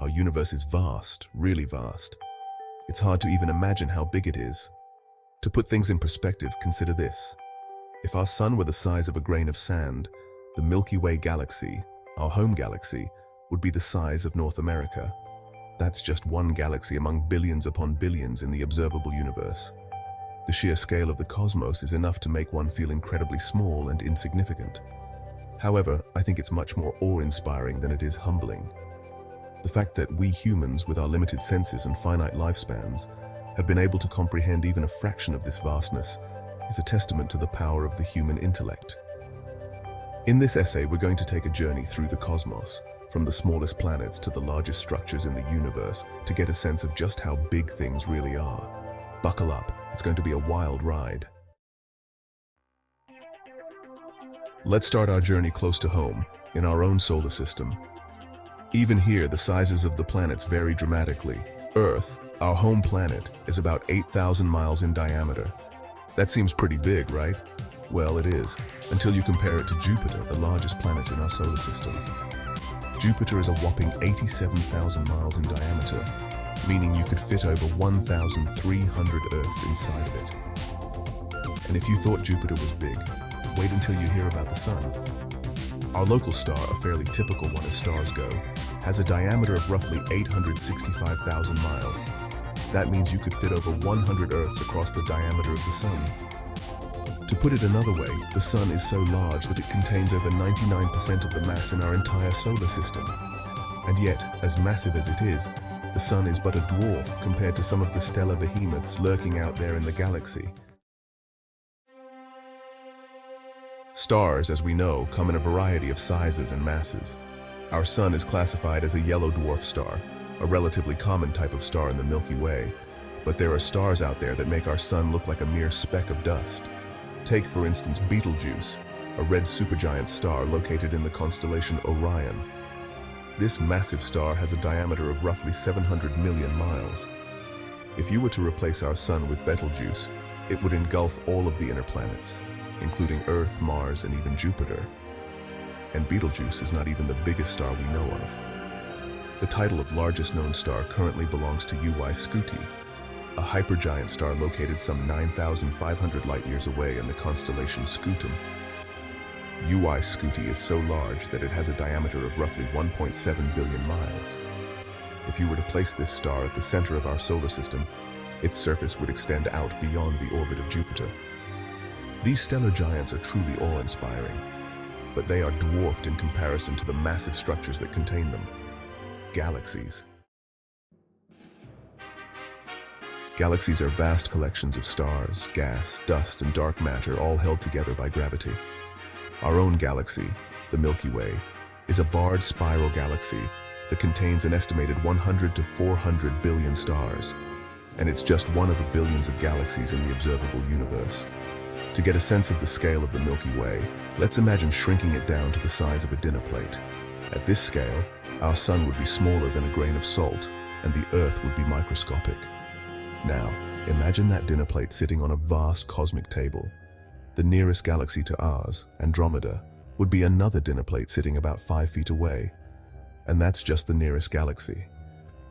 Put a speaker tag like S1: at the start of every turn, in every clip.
S1: Our universe is vast, really vast. It's hard to even imagine how big it is. To put things in perspective, consider this. If our sun were the size of a grain of sand, the Milky Way galaxy, our home galaxy, would be the size of North America. That's just one galaxy among billions upon billions in the observable universe. The sheer scale of the cosmos is enough to make one feel incredibly small and insignificant. However, I think it's much more awe-inspiring than it is humbling. The fact that we humans, with our limited senses and finite lifespans, have been able to comprehend even a fraction of this vastness is a testament to the power of the human intellect. In this essay, we're going to take a journey through the cosmos, from the smallest planets to the largest structures in the universe, to get a sense of just how big things really are. Buckle up, it's going to be a wild ride. Let's start our journey close to home, in our own solar system. Even here, the sizes of the planets vary dramatically. Earth, our home planet, is about 8,000 miles in diameter. That seems pretty big, right? Well, it is, until you compare it to Jupiter, the largest planet in our solar system. Jupiter is a whopping 87,000 miles in diameter, meaning you could fit over 1,300 Earths inside of it. And if you thought Jupiter was big, wait until you hear about the Sun. Our local star, a fairly typical one as stars go, has a diameter of roughly 865,000 miles. That means you could fit over 100 Earths across the diameter of the Sun. To put it another way, the Sun is so large that it contains over 99% of the mass in our entire solar system. And yet, as massive as it is, the Sun is but a dwarf compared to some of the stellar behemoths lurking out there in the galaxy. Stars, as we know, come in a variety of sizes and masses. Our Sun is classified as a yellow dwarf star, a relatively common type of star in the Milky Way, but there are stars out there that make our Sun look like a mere speck of dust. Take, for instance, Betelgeuse, a red supergiant star located in the constellation Orion. This massive star has a diameter of roughly 700 million miles. If you were to replace our Sun with Betelgeuse, it would engulf all of the inner planets, including Earth, Mars, and even Jupiter. And Betelgeuse is not even the biggest star we know of. The title of largest known star currently belongs to Unyielding, a hypergiant star located some 9,500 light-years away in the constellation Scutum. Unyielding is so large that it has a diameter of roughly 1.7 billion miles. If you were to place this star at the center of our solar system, its surface would extend out beyond the orbit of Jupiter. These stellar giants are truly awe-inspiring, but they are dwarfed in comparison to the massive structures that contain them: galaxies. Galaxies are vast collections of stars, gas, dust, and dark matter, all held together by gravity. Our own galaxy, the Milky Way, is a barred spiral galaxy that contains an estimated 100 to 400 billion stars, and it's just one of the billions of galaxies in the observable universe. To get a sense of the scale of the Milky Way, let's imagine shrinking it down to the size of a dinner plate. At this scale, our Sun would be smaller than a grain of salt, and the Earth would be microscopic. Now, imagine that dinner plate sitting on a vast cosmic table. The nearest galaxy to ours, Andromeda, would be another dinner plate sitting about 5 feet away. And that's just the nearest galaxy.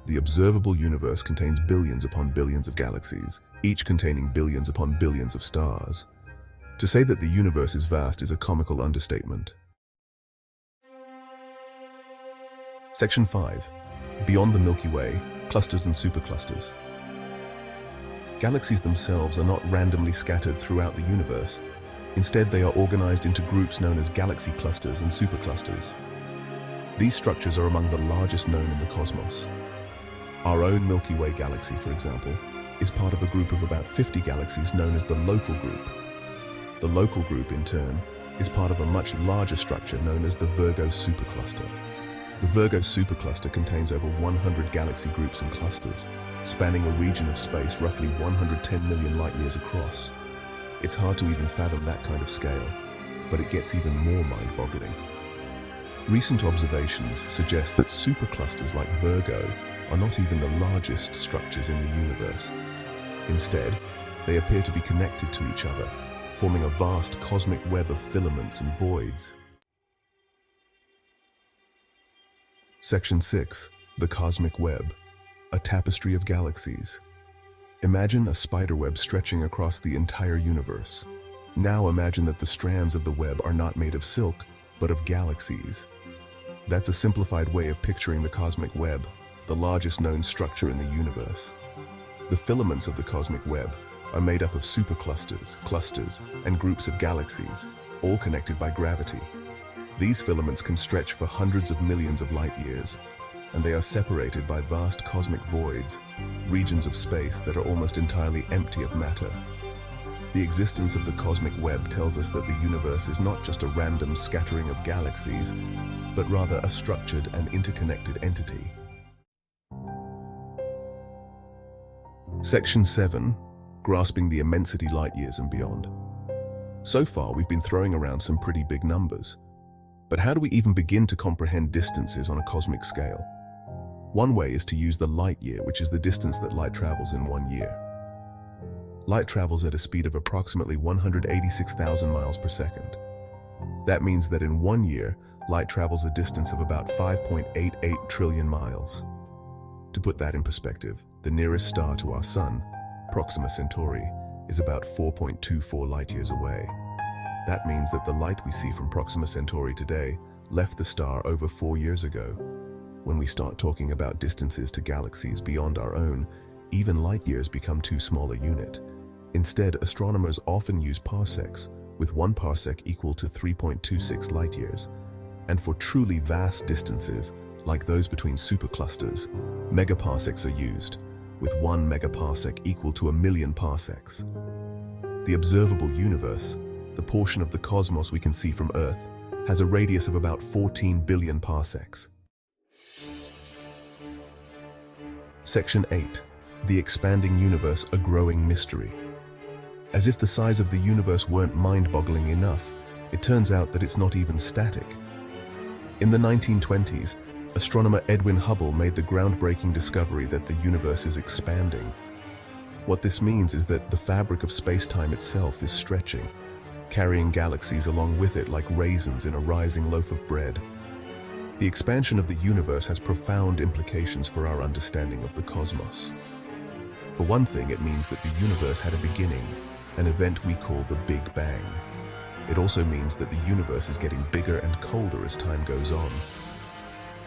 S1: The observable universe contains billions upon billions of galaxies, each containing billions upon billions of stars. To say that the universe is vast is a comical understatement. Section 5. Beyond the Milky Way, clusters and superclusters. Galaxies themselves are not randomly scattered throughout the universe. Instead, they are organized into groups known as galaxy clusters and superclusters. These structures are among the largest known in the cosmos. Our own Milky Way galaxy, for example, is part of a group of about 50 galaxies known as the local group. The local group, in turn, is part of a much larger structure known as the Virgo supercluster. The Virgo supercluster contains over 100 galaxy groups and clusters, spanning a region of space roughly 110 million light-years across. It's hard to even fathom that kind of scale, but it gets even more mind-boggling. Recent observations suggest that superclusters like Virgo are not even the largest structures in the universe. Instead, they appear to be connected to each other, forming a vast cosmic web of filaments and voids. Section 6. The cosmic web, a tapestry of galaxies. Imagine a spiderweb stretching across the entire universe. Now imagine that the strands of the web are not made of silk, but of galaxies. That's a simplified way of picturing the cosmic web, the largest known structure in the universe. The filaments of the cosmic web are made up of superclusters, clusters, and groups of galaxies, all connected by gravity. These filaments can stretch for hundreds of millions of light years, and they are separated by vast cosmic voids, regions of space that are almost entirely empty of matter. The existence of the cosmic web tells us that the universe is not just a random scattering of galaxies, but rather a structured and interconnected entity. Section 7. Grasping the immensity light years and beyond. So far, we've been throwing around some pretty big numbers. But how do we even begin to comprehend distances on a cosmic scale? One way is to use the light year, which is the distance that light travels in 1 year. Light travels at a speed of approximately 186,000 miles per second. That means that in 1 year, light travels a distance of about 5.88 trillion miles. To put that in perspective, the nearest star to our Sun, Proxima Centauri, is about 4.24 light years away. That means that the light we see from Proxima Centauri today left the star over 4 years ago. When we start talking about distances to galaxies beyond our own, even light years become too small a unit. Instead, astronomers often use parsecs, with 1 parsec equal to 3.26 light years. And for truly vast distances, like those between superclusters, megaparsecs are used, with 1 megaparsec equal to 1,000,000 parsecs. The observable universe, the portion of the cosmos we can see from Earth, has a radius of about 14 billion parsecs. Section 8. The expanding universe, a growing mystery. As if the size of the universe weren't mind-boggling enough, it turns out that it's not even static. In the 1920s, astronomer Edwin Hubble made the groundbreaking discovery that the universe is expanding. What this means is that the fabric of space-time itself is stretching, carrying galaxies along with it like raisins in a rising loaf of bread. The expansion of the universe has profound implications for our understanding of the cosmos. For one thing, it means that the universe had a beginning, an event we call the Big Bang. It also means that the universe is getting bigger and colder as time goes on.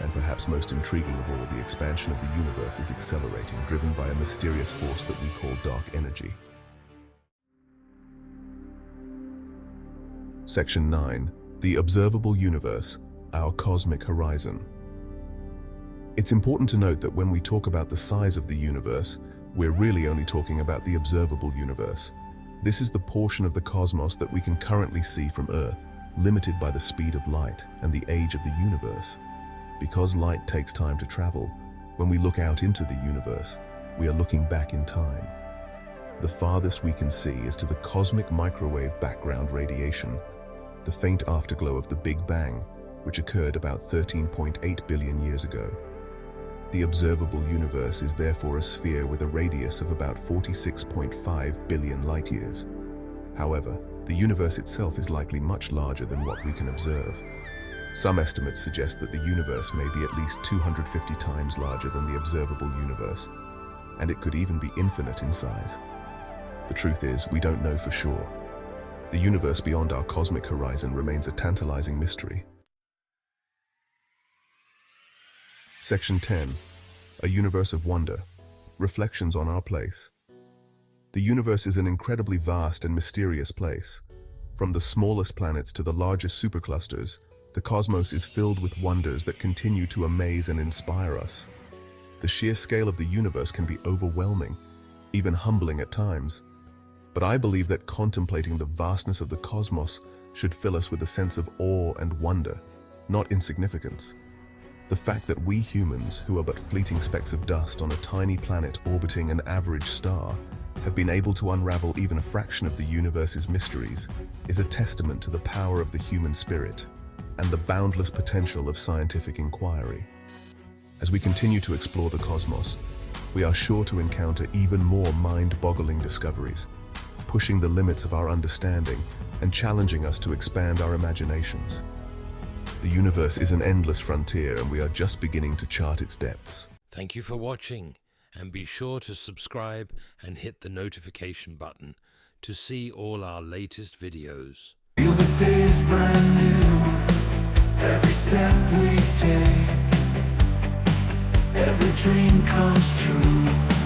S1: And perhaps most intriguing of all, the expansion of the universe is accelerating, driven by a mysterious force that we call dark energy. Section 9. The observable universe, our cosmic horizon. It's important to note that when we talk about the size of the universe, we're really only talking about the observable universe. This is the portion of the cosmos that we can currently see from Earth, limited by the speed of light and the age of the universe. Because light takes time to travel, when we look out into the universe, we are looking back in time. The farthest we can see is to the cosmic microwave background radiation, the faint afterglow of the Big Bang, which occurred about 13.8 billion years ago. The observable universe is therefore a sphere with a radius of about 46.5 billion light years. However, the universe itself is likely much larger than what we can observe. Some estimates suggest that the universe may be at least 250 times larger than the observable universe, and it could even be infinite in size. The truth is, we don't know for sure. The universe beyond our cosmic horizon remains a tantalizing mystery. Section 10. A universe of wonder. Reflections on our place. The universe is an incredibly vast and mysterious place. From the smallest planets to the largest superclusters, the cosmos is filled with wonders that continue to amaze and inspire us. The sheer scale of the universe can be overwhelming, even humbling at times. But I believe that contemplating the vastness of the cosmos should fill us with a sense of awe and wonder, not insignificance. The fact that we humans, who are but fleeting specks of dust on a tiny planet orbiting an average star, have been able to unravel even a fraction of the universe's mysteries is a testament to the power of the human spirit and the boundless potential of scientific inquiry. As we continue to explore the cosmos, we are sure to encounter even more mind-boggling discoveries, pushing the limits of our understanding and challenging us to expand our imaginations. The universe is an endless frontier, and we are just beginning to chart its depths.
S2: Thank you for watching, and be sure to subscribe and hit the notification button to see all our latest videos.
S3: Feel the day is brand new, every step we take, every dream comes true.